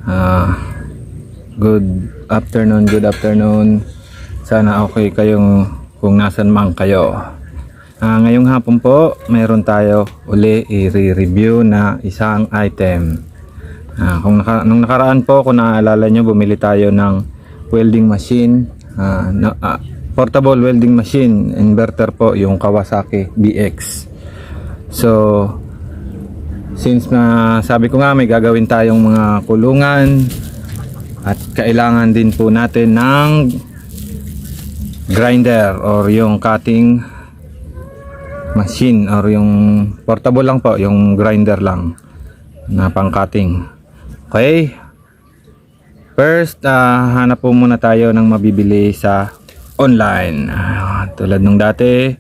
Good afternoon. Sana okay kayong kung nasan man kayo. Ngayong hapon po, mayroon tayo uli i-review na isang item. Nung nakaraan po, kung naaalala nyo, bumili tayo ng welding machine, portable welding machine, inverter po, yung Kawasaki BX. So, since na sabi ko nga may gagawin tayong mga kulungan at kailangan din po natin ng grinder or yung cutting machine or yung portable lang po, yung grinder lang na pang cutting. Okay, first hanap po muna tayo ng mabibili sa online. Tulad nung dati,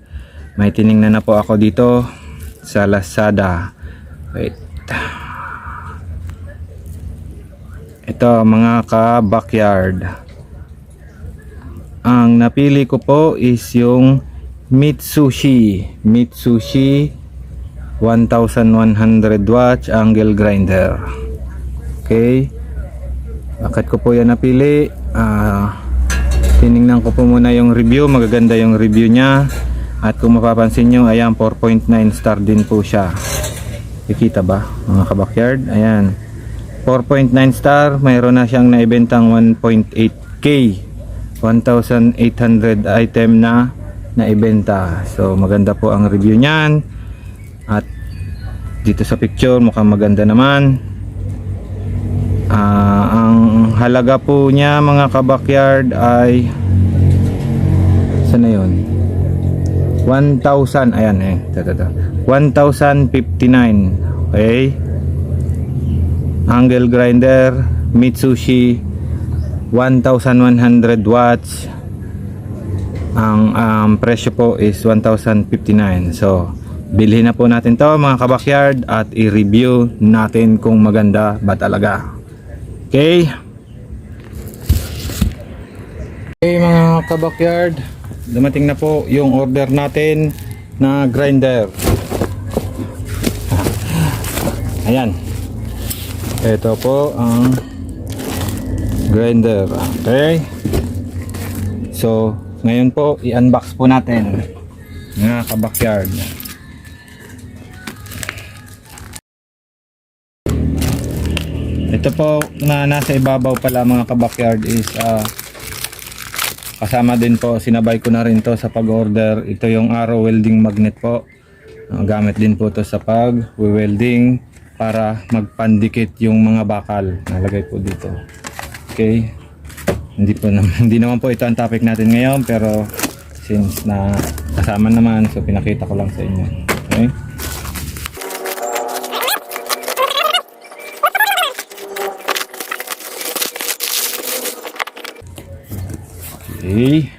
may tiningnan na po ako dito sa Lazada. Wait, ito mga ka-backyard, ang napili ko po is yung Mitsubishi 1100 watts angle grinder. Okay, bakit ko po yan napili? Tiningnan ko po muna yung review, magaganda yung review nya, at kung mapapansin nyo, ayan, 4.9 star din po siya. Kikita ba mga ka-backyard? Ayan, 4.9 star. Mayroon na siyang naibentang 1.8k, 1,800 item na naibenta. So maganda po ang review niyan, at dito sa picture mukhang maganda naman. Ang halaga po niya mga ka-backyard ay saan na yun? 1,000. ayan 1,059. Okay, angle grinder Mitsubishi 1,100 watts. Ang presyo po is 1,059. So bilhin na po natin to mga ka-backyard at i-review natin kung maganda ba talaga. Okay, mga ka-backyard, dumating na po yung order natin na grinder. Ayan, ito po ang grinder. Okay, so ngayon po i-unbox po natin mga ka-backyard. Ito po na nasa ibabaw pala mga ka-backyard is kasama din po, sinabay ko na rin to sa pag-order. Ito yung arrow welding magnet po. Gamit din po to sa pag-welding para magpandikit yung mga bakal. Nalagay po dito. Okay, hindi naman po ito ang topic natin ngayon, pero since na kasama naman, so pinakita ko lang sa inyo. Okay,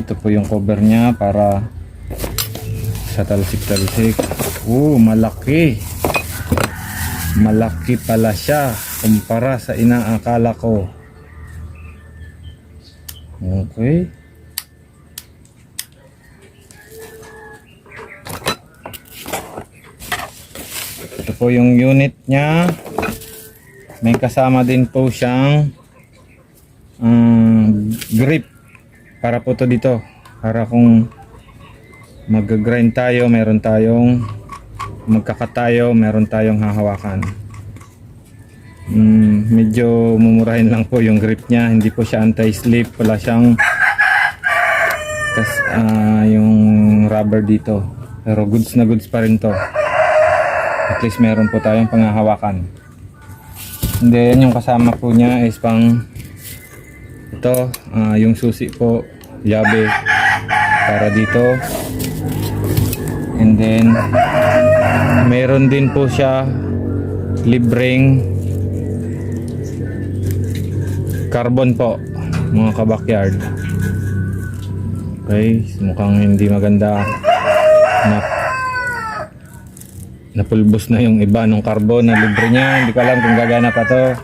ito po yung cover nya para sa talsik-talsik. Malaki pala siya kumpara sa inaakala ko. Okay, ito po yung unit nya. May kasama din po siyang grip para po to dito, para kung mag-grind tayo, meron tayong magkakatayo, meron tayong hahawakan. Medyo mumurahin lang po yung grip nya, hindi po siya anti-slip, wala siyang yung rubber dito, pero goods na goods pa rin to. At least meron po tayong panghahawakan. And then yung kasama po niya is pang ito, yung susi po, yabe para dito. And then meron din po siya libreng carbon po mga ka-backyard. Okay, mukhang hindi maganda, napulbos na yung iba ng carbon na libre niya. Hindi ko alam kung gagana pa to,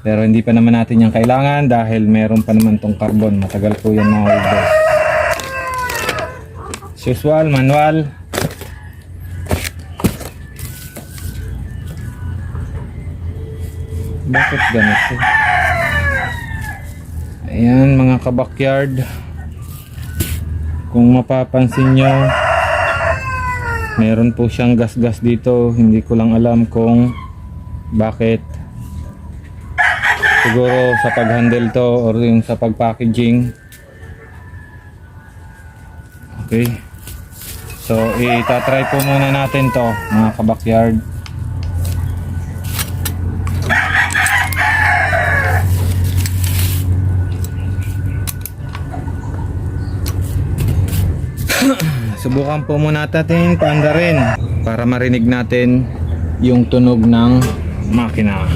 pero hindi pa naman natin yung kailangan dahil meron pa naman tong carbon. Matagal po yan mga ulbos. As usual, manual. Bakit ganito? Ayan mga kabakyard, kung mapapansin nyo, meron po siyang gas-gas dito. Hindi ko lang alam kung bakit. Siguro sa pag-handle to or yung sa pag-packaging. Okay, so itatry po muna natin to mga kabakyard. Subukan po muna natin paandarin para marinig natin yung tunog ng makina.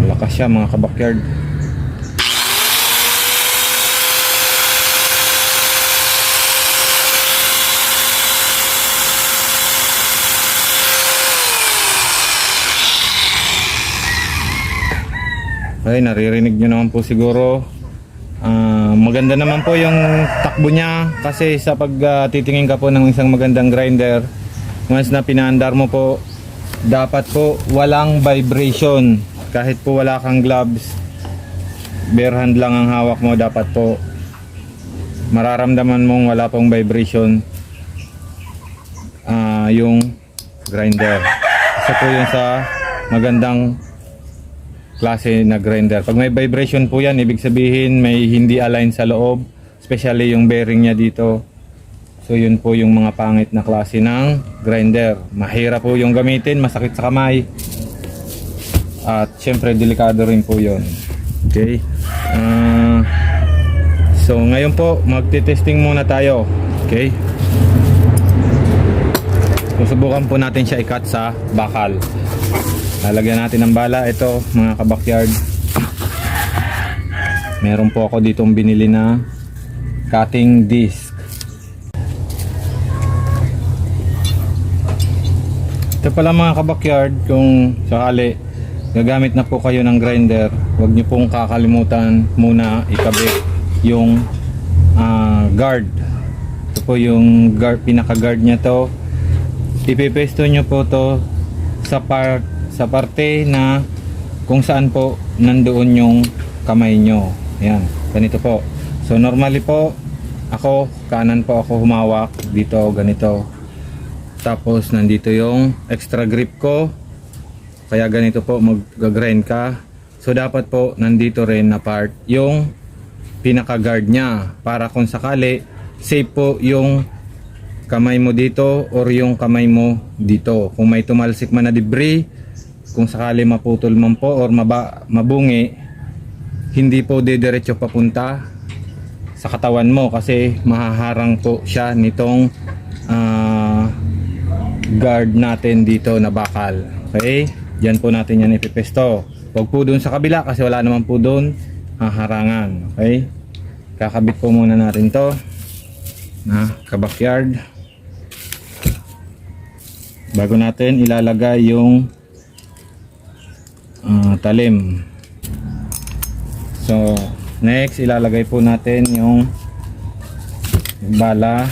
Malakas siya mga kabakyard. Ay, naririnig nyo naman po siguro. Maganda naman po yung takbo niya kasi sa pag titingin ka po ng isang magandang grinder, once na pinaandar mo po, dapat po walang vibration. Kahit po wala kang gloves, bare hand lang ang hawak mo, dapat po mararamdaman mong wala pong vibration yung grinder. Isa po yun sa magandang klase na grinder. Pag may vibration po yan, ibig sabihin may hindi align sa loob, especially yung bearing niya dito. So yun po yung mga pangit na klase ng grinder. Mahirap po yung gamitin, masakit sa kamay, at syempre delikado rin po yun. Okay, so ngayon po magte-testing muna tayo. Okay, susubukan po natin siya i-cut sa bakal. Lalagyan natin ng bala. Ito mga kabakyard, meron po ako ditong binili na cutting disc. Ito pala mga kabakyard, kung sakali gagamit na po kayo ng grinder, huwag nyo pong kakalimutan muna ikabit yung guard. Ito po yung guard, pinaka guard nya to. Ipipesto nyo po to sa parte na kung saan po nandoon yung kamay nyo. Ayan, ganito po. So normally po, ako, kanan po ako humawak. Dito, ganito. Tapos nandito yung extra grip ko. Kaya ganito po mag-grind ka. So dapat po nandito rin na part yung pinaka-guard nya. Para kung sakali, safe po yung kamay mo dito or yung kamay mo dito. Kung may tumalsik man na debris, kung sakali maputol man po or mabungi, hindi po didiretso papunta sa katawan mo kasi mahaharang po siya nitong guard natin dito na bakal. Okay, dyan po natin yan ipipesto. Huwag po dun sa kabila kasi wala naman po dun haharangan. Okay, kakabit po muna natin to na kabakyard bago natin ilalagay yung talim. So next ilalagay po natin yung bala.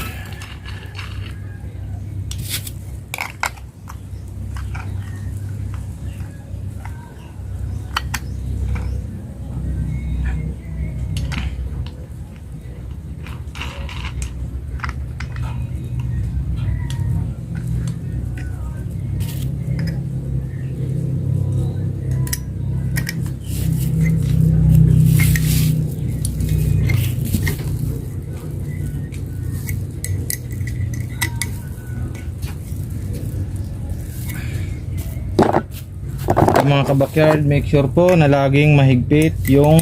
Mga kabakyard, make sure po na laging mahigpit yung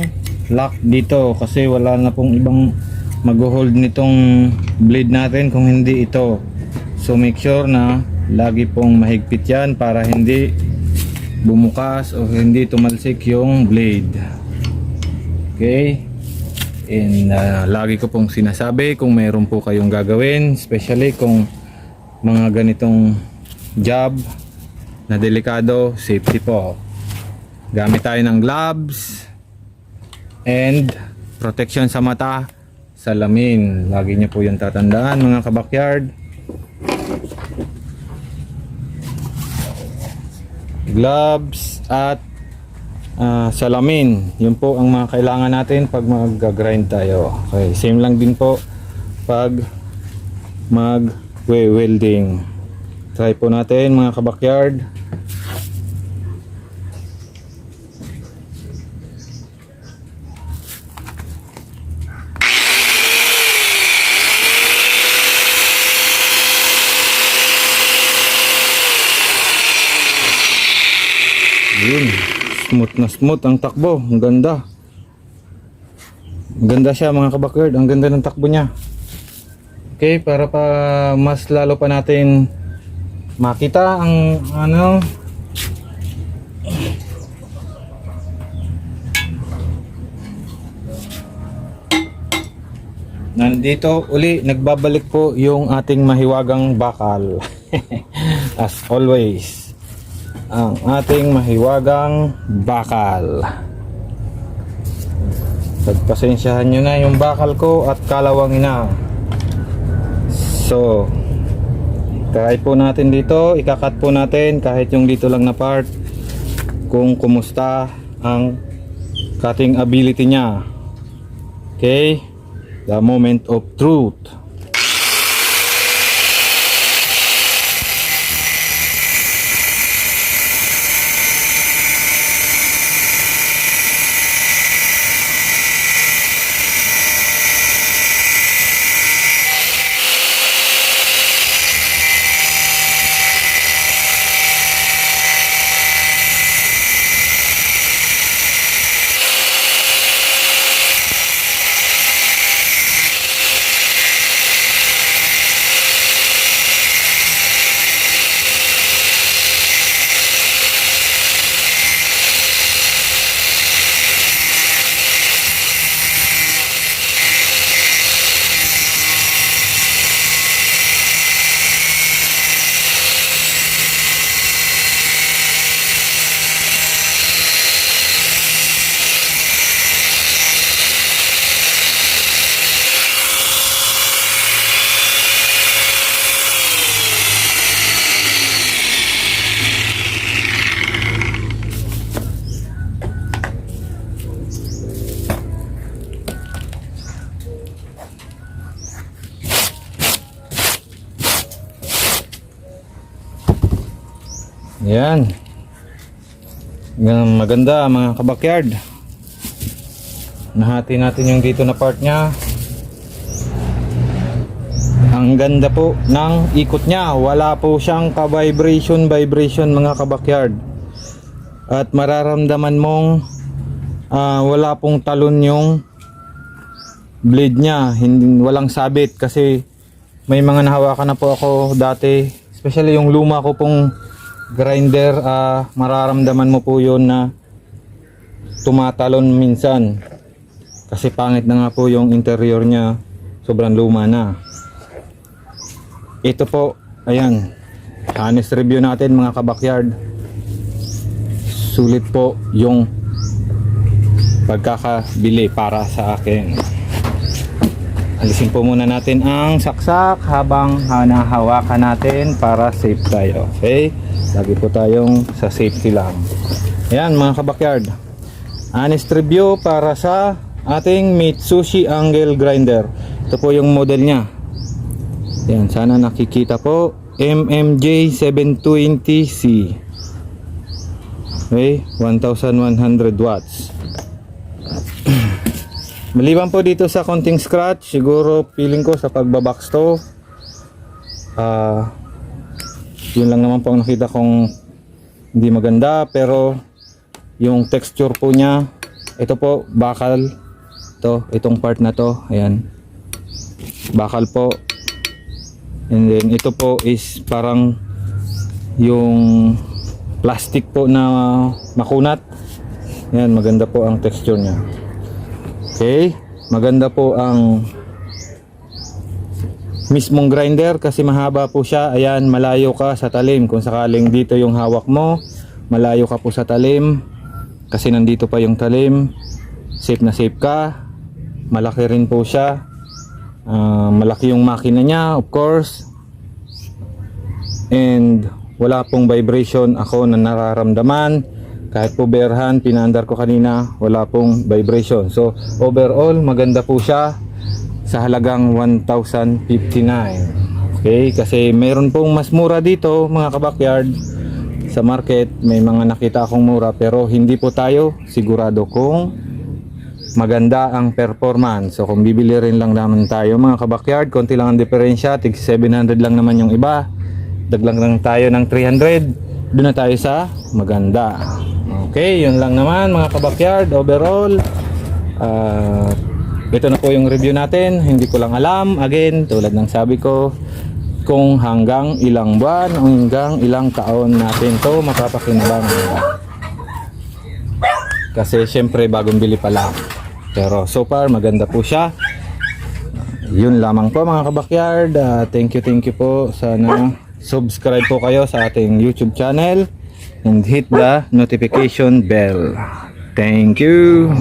lock dito kasi wala na pong ibang mag-hold nitong blade natin kung hindi ito. So make sure na lagi pong mahigpit yan para hindi bumukas o hindi tumalsik yung blade. Okay, and lagi ko pong sinasabi, kung mayroon po kayong gagawin, especially kung mga ganitong job na delikado, safety po. Gamit tayo ng gloves and protection sa mata, salamin. Lagi niyo po yung tatandaan mga kabakyard. Gloves at salamin. Yun po ang mga kailangan natin pag mag-grind tayo. Okay, same lang din po pag mag-welding. Try po natin mga kabakyard. Yun, smooth na smooth ang takbo. Ang ganda. Ang ganda siya mga kabakyard. Ang ganda ng takbo niya. Okay, para pa mas lalo pa natin makita ang nandito uli, nagbabalik po yung ating mahiwagang bakal. As always, ang ating mahiwagang bakal. Pagpasensyahan nyo na yung bakal ko at kalawangin na. So, try po natin dito, ikakat po natin kahit yung dito lang na part kung kumusta ang cutting ability niya. Okay, the moment of truth. Yan. Maganda mga kabakyard. Nahati natin yung dito na part nya. Ang ganda po ng ikot nya. Wala po siyang ka-vibration mga kabakyard. At mararamdaman mong wala pong talon yung blade nya. Walang sabit kasi may mga nahawakan na po ako dati. Especially yung luma ko pong grinder, mararamdaman mo po yun na tumatalon minsan kasi pangit na nga po yung interior nya, sobrang luma na. Ito po, ayan, honest review natin mga kabakyard, sulit po yung pagkakabili para sa akin. Alisin po muna natin ang saksak habang nahawakan natin para safe tayo. Okay, lagi po tayong sa safety lang. Ayan mga kabakyard, honest review para sa ating Mitsushi Angle Grinder. Ito po yung model nya. Ayan, sana nakikita po, MMJ 720C. Okay, 1100 watts. Maliban po dito sa konting scratch, siguro feeling ko sa pagbabox to, yun lang naman po ang nakita kong hindi maganda. Pero yung texture po nya, ito po bakal to, itong part na to, ayan, bakal po. And then ito po is parang yung plastic po na makunat. Ayan, maganda po ang texture nya. Okay, maganda po ang mismong grinder kasi mahaba po siya. Ayan, malayo ka sa talim. Kung sakaling dito yung hawak mo, malayo ka po sa talim kasi nandito pa yung talim. Safe na safe ka. Malaki rin po siya. Malaki yung makina niya, of course. And wala pong vibration ako na nararamdaman. Kahit po berhan, pinaandar ko kanina, wala pong vibration. So overall, maganda po siya sa halagang 1,059. Okay, kasi meron pong mas mura dito mga kabakyard sa market. May mga nakita akong mura pero hindi po tayo sigurado kung maganda ang performance. So kung bibili rin lang naman tayo mga kabakyard, konti lang ang diferensya, tig 700 lang naman yung iba. Daglang lang tayo ng 300, doon na tayo sa maganda. Okay, yun lang naman mga kabakyard. Overall, ito na po yung review natin. Hindi ko lang alam, again, tulad ng sabi ko, kung hanggang ilang buwan, hanggang ilang taon natin to mapapakinabangan. Kasi syempre bagong bili pa lang. Pero so far maganda po siya. Yun lamang po mga kabakyard. Thank you po. Sana subscribe po kayo sa ating YouTube channel and hit the notification bell. Thank you.